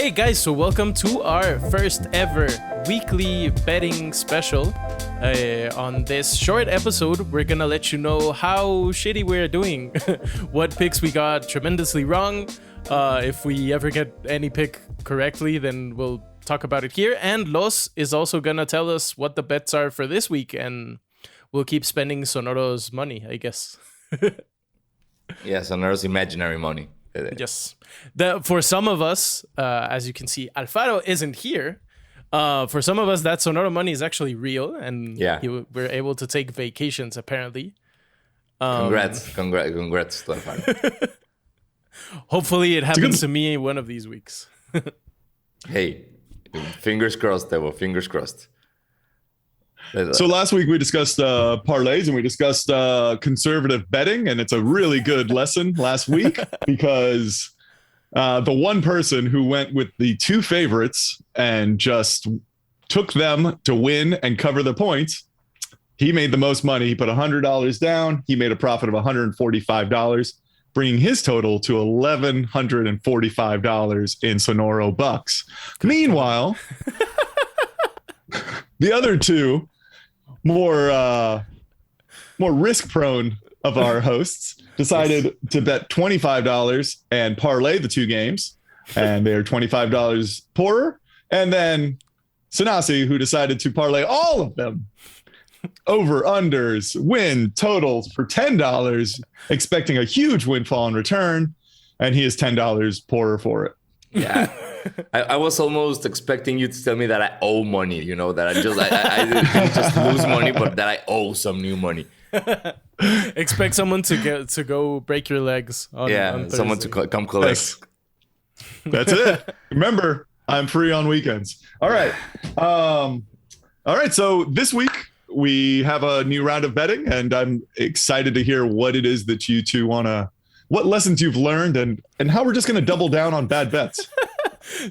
Hey guys, so welcome to our first ever weekly betting special. On this short episode, we're gonna let you know how shitty we're doing, what picks we got tremendously wrong. If we ever get any pick correctly, then we'll talk about it here. And Los is also gonna tell us what the bets are for this week, and we'll keep spending Sonoro's money, I guess. Yeah, Sonoro's imaginary money. Yes. For some of us, as you can see, Alfaro isn't here. For some of us, that Sonoro money is actually real, and we're able to take vacations, apparently. Congrats to Alfaro. Hopefully it happens to me one of these weeks. Hey, fingers crossed, Devo, fingers crossed. So last week we discussed parlays and we discussed conservative betting, and it's a really good lesson last week because the one person who went with the two favorites and just took them to win and cover the points, he made the most money. He put $100 down. He made a profit of $145, bringing his total to $1,145 in Sonoro bucks. Meanwhile, the other two more risk-prone of our hosts decided to bet $25 and parlay the two games, and they're $25 poorer. And then Sanasi, who decided to parlay all of them, over-unders, win totals for $10, expecting a huge windfall in return, and he is $10 poorer for it. Yeah. I was almost expecting you to tell me that I owe money, that I didn't just lose money, but that I owe some new money. Expect someone to go break your legs on someone to come collect. That's it. Remember, I'm free on weekends. All right. So this week we have a new round of betting, and I'm excited to hear what it is that you two what lessons you've learned and how we're just going to double down on bad bets.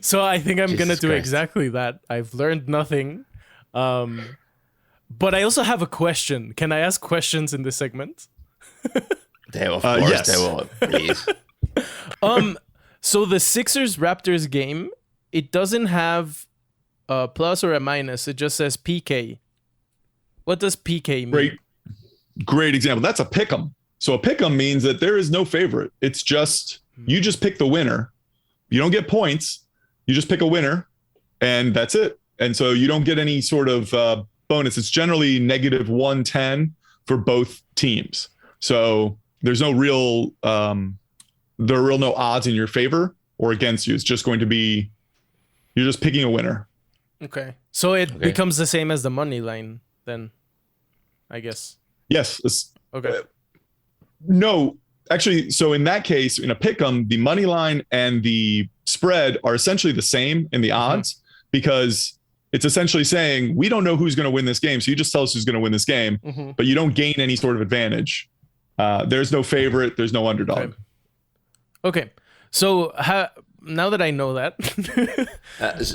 So I think I'm going to do exactly that. I've learned nothing. But I also have a question. Can I ask questions in this segment? Of course, yes. Please. So the Sixers-Raptors game, it doesn't have a plus or a minus. It just says PK. What does PK mean? Great example. That's a pick'em. So a pick'em means that there is no favorite. It's just, you just pick the winner. You don't get points. You just pick a winner, and that's it. And so you don't get any sort of bonus. It's generally negative 110 for both teams. So there's no real, no odds in your favor or against you. It's just going to be, you're just picking a winner. Okay. So it becomes the same as the money line then, I guess. Yes. Okay. No, actually, so in that case, in a pick'em, the money line and the spread are essentially the same in the odds because it's essentially saying we don't know who's going to win this game, so you just tell us who's going to win this game, but you don't gain any sort of advantage. There's no favorite, there's no underdog. Okay. So now that I know that,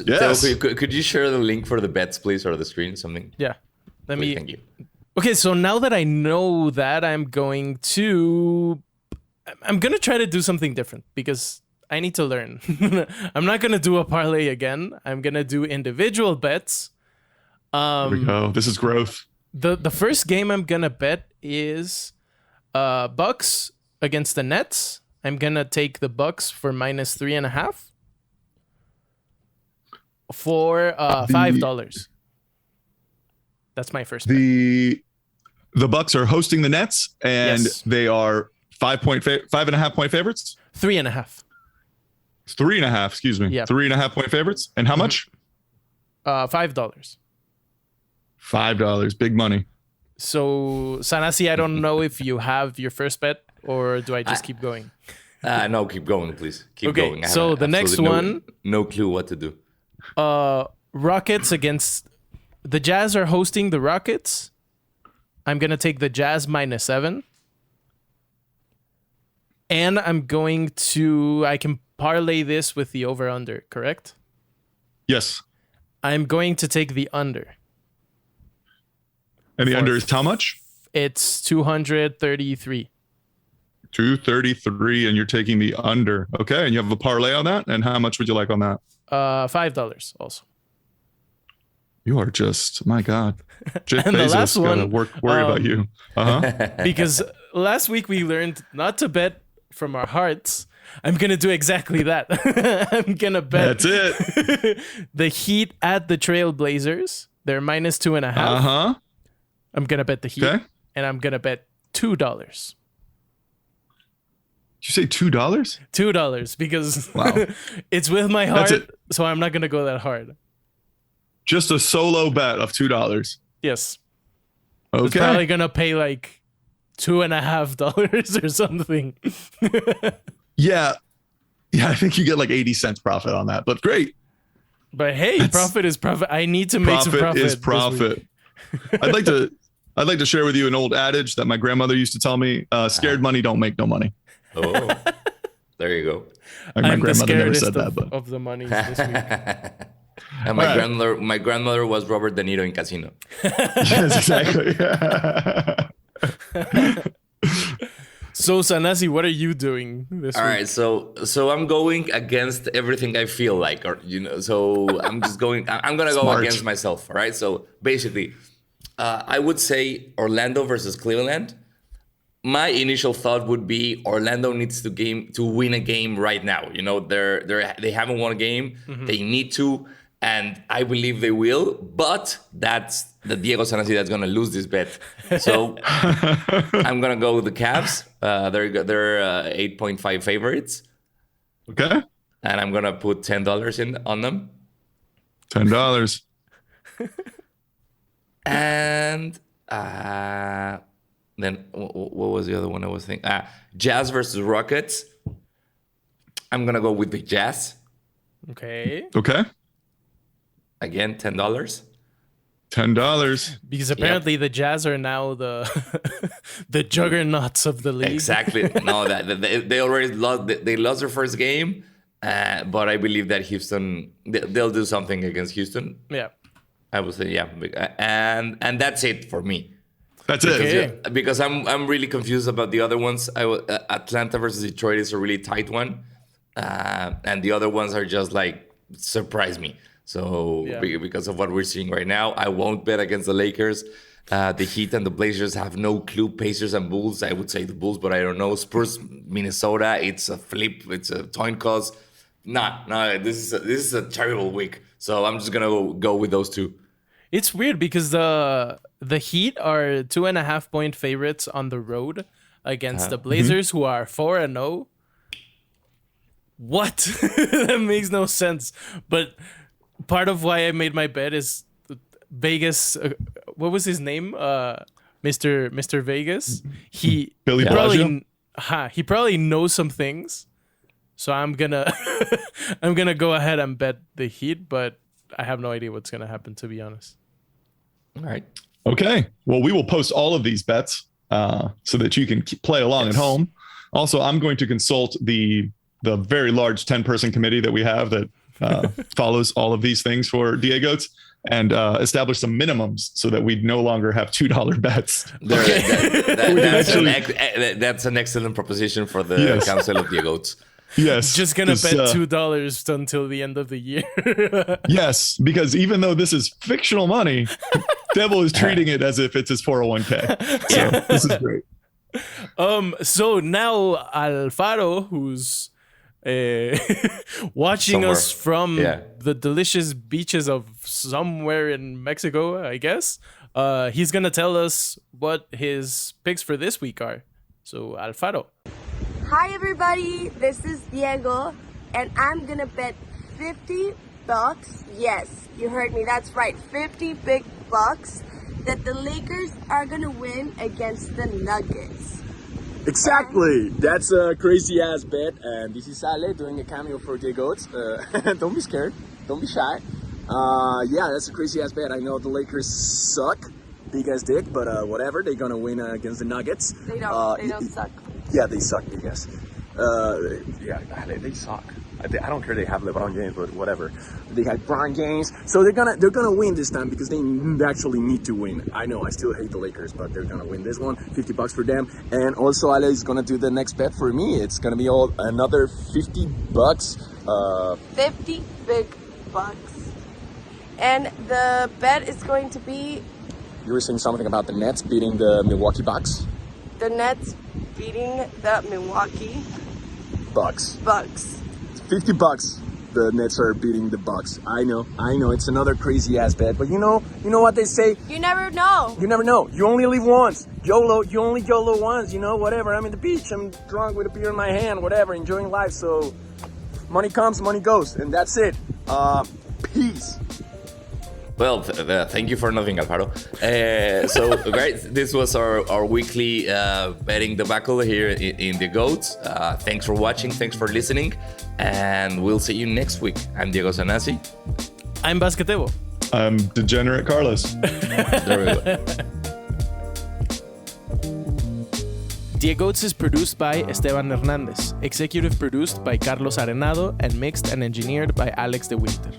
yes. Could you share the link for the bets, please, or the screen, something? Yeah. Thank you. Okay, so now that I know that, I'm going to try to do something different because I need to learn. I'm not going to do a parlay again. I'm going to do individual bets. There we go. This is growth. The first game I'm going to bet is Bucks against the Nets. I'm going to take the Bucks for minus 3.5 for $5. That's my first bet. The Bucks are hosting the Nets, and they are 5.5 point favorites. 3.5. 3.5. Excuse me. Yeah. 3.5 point favorites. And how much? $5. $5. Big money. So Sanasi, I don't know if you have your first bet, or do I just keep going? No, keep going, please. Keep going. So the next one. No clue what to do. Rockets against. The Jazz are hosting the Rockets. I'm going to take the Jazz minus 7. And I can parlay this with the over-under, correct? Yes. I'm going to take the under. And the under is how much? It's 233. 233, and you're taking the under. Okay, and you have a parlay on that. And how much would you like on that? $5 also. You are just, my God. Jeff And the Bezos last gotta one, worry about you. Because last week we learned not to bet from our hearts. I'm gonna do exactly that. I'm gonna bet. That's it. The Heat at the Trailblazers. They're -2.5. I'm gonna bet the Heat, Okay. and I'm gonna bet $2. Did you say $2? $2 because Wow. it's with my heart, That's it. so I'm not gonna go that hard. Just a solo bet of $2. Yes. It's Okay. probably gonna pay like $2.50 or something. Yeah. Yeah, I think you get like 80 cents profit on that, but great. But hey, profit is profit. I need to make some profit. Profit is this profit. week. I'd like to share with you an old adage that my grandmother used to tell me, scared money don't make no money. Oh, there you go. Like, my I'm the grandmother never scaredest said that, but of the money this week. And my grandmother was Robert De Niro in Casino. yes, exactly. So Sanasi, what are you doing this All week? right, so I'm going against everything I feel like, or so I'm just going. I'm gonna go Smart. against myself. All right, so basically, I would say Orlando versus Cleveland. My initial thought would be Orlando needs to win a game right now. You know, they haven't won a game. They need to, and I believe they will. But that's the Diego Sanasi that's gonna lose this bet. So I'm gonna go with the Cavs. They're 8.5 favorites, okay. and I'm gonna put $10 in on them. $10. And then what was the other one I was thinking? Jazz versus Rockets. I'm gonna go with the Jazz Okay. Okay. again. $10. $10. Because apparently the Jazz are now the the juggernauts of the league. Exactly. No, that they already lost. They lost their first game, but I believe that Houston they'll do something against Houston. Yeah. I would say yeah, and that's it for me. That's it. Okay. Because I'm really confused about the other ones. Atlanta versus Detroit is a really tight one, and the other ones are just like surprise me. So Yeah. because of what we're seeing right now, I won't bet against the Lakers. The Heat and the Blazers have no clue. Pacers and Bulls, I would say the Bulls, but I don't know. Spurs, Minnesota, it's a flip. It's a coin toss. No, this is a terrible week. So I'm just gonna go with those two. It's weird because the Heat are 2.5 point favorites on the road against the Blazers, who are 4-0. What? That makes no sense. But part of why I made my bet is Vegas. What was his name? Mr. Vegas. He Billy he probably knows some things. So I'm gonna I'm gonna go ahead and bet the Heat, but I have no idea what's gonna happen, to be honest. All right. Okay. Well, we will post all of these bets so that you can play along at home. Also, I'm going to consult the very large 10-person committee that we have that follows all of these things for DieGOATS and establish some minimums so that we no longer have $2 bets. That's an excellent proposition for the Yes. Council of DieGOATS. Yes. Just gonna bet uh, $2 until the end of the year. Yes, because even though this is fictional money, Devil is treating it as if it's his 401k. So this is great. So now Alfaro, who's watching us from the delicious beaches of somewhere in Mexico, I guess, he's gonna tell us what his picks for this week are. So Alfaro. Hi everybody, this is Diego, and I'm gonna bet $50. Yes, you heard me, that's right, 50 big bucks that the Lakers are gonna win against the Nuggets. Exactly, that's a crazy ass bet, and this is Ale doing a cameo for DieGOATS. Don't be scared, don't be shy. Yeah, that's a crazy ass bet. I know the Lakers suck, big ass dick, but whatever, they're gonna win against the Nuggets. They don't suck. Yeah, they suck, I guess. Yeah, they suck. I don't care they have LeBron James, but whatever. They had LeBron James, so they're gonna win this time because they actually need to win. I know I still hate the Lakers, but they're gonna win this one. $50 for them, and also Ale is gonna do the next bet for me. It's gonna be another $50. 50 big bucks. And the bet is going to be You were saying something about the Nets beating the Milwaukee Bucks. the Nets beating the Milwaukee Bucks. Bucks. $50. The Nets are beating the Bucks. I know. It's another crazy ass bet, but you know what they say. You never know. You never know. You only live once. YOLO. You only YOLO once. Whatever. I'm in the beach. I'm drunk with a beer in my hand. Whatever. Enjoying life. So money comes, money goes, and that's it. Peace. Well, thank you for nothing, Alvaro. So, guys, this was our weekly betting debacle here in the GOATS. Thanks for watching. Thanks for listening. And we'll see you next week. I'm Diego Sanasi. I'm Basquetebo. I'm Degenerate Carlos. There we go. DieGOATS is produced by Esteban Hernandez, executive produced by Carlos Arenado, and mixed and engineered by Alex de Winter.